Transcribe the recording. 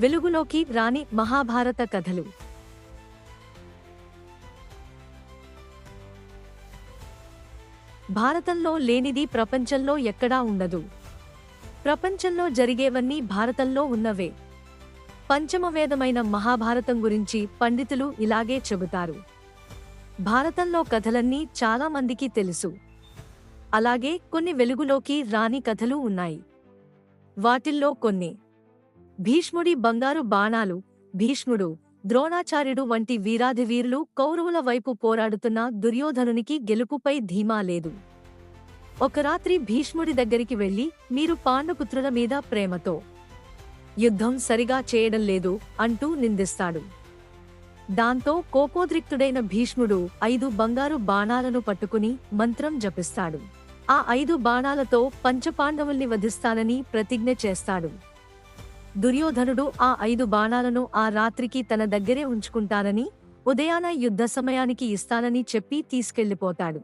వెలుగులోకి రాని మహాభారత కథలు. భారతంలో లేనిది ప్రపంచంలో ఎక్కడా ఉండదు. ప్రపంచంలో జరిగేవన్నీ భారతంలో ఉన్నవే. పంచమవేదమైన మహాభారతం గురించి పండితులు ఇలాగే చెబుతారు. భారతంలో కథలన్నీ చాలా మందికి తెలుసు. అలాగే కొన్ని వెలుగులోకి రాని కథలు ఉన్నాయి. వాటిల్లో కొన్ని: భీష్ముడి బంగారు బాణాలు. భీష్ముడు, ద్రోణాచార్యుడు వంటి వీరాధివీరులు కౌరవుల వైపు పోరాడుతున్న దుర్యోధనునికి గెలుపుపై ధీమా లేదు. ఒక రాత్రి భీష్ముడి దగ్గరికి వెళ్లి, మీరు పాండుపుత్రుల మీద ప్రేమతో యుద్ధం సరిగా చేయడం లేదు అంటూ నిందిస్తాడు. దాంతో కోపోద్రిక్తుడైన భీష్ముడు 5 బంగారు బాణాలను పట్టుకుని మంత్రం జపిస్తాడు. ఆ 5 బాణాలతో పంచపాండవుల్ని వధిస్తానని ప్రతిజ్ఞ చేస్తాడు. దుర్యోధనుడు ఆ 5 బాణాలను ఆ రాత్రికి తన దగ్గరే ఉంచుకుంటానని, ఉదయాన యుద్ధ సమయానికి ఇస్తానని చెప్పి తీసుకెళ్లిపోతాడు.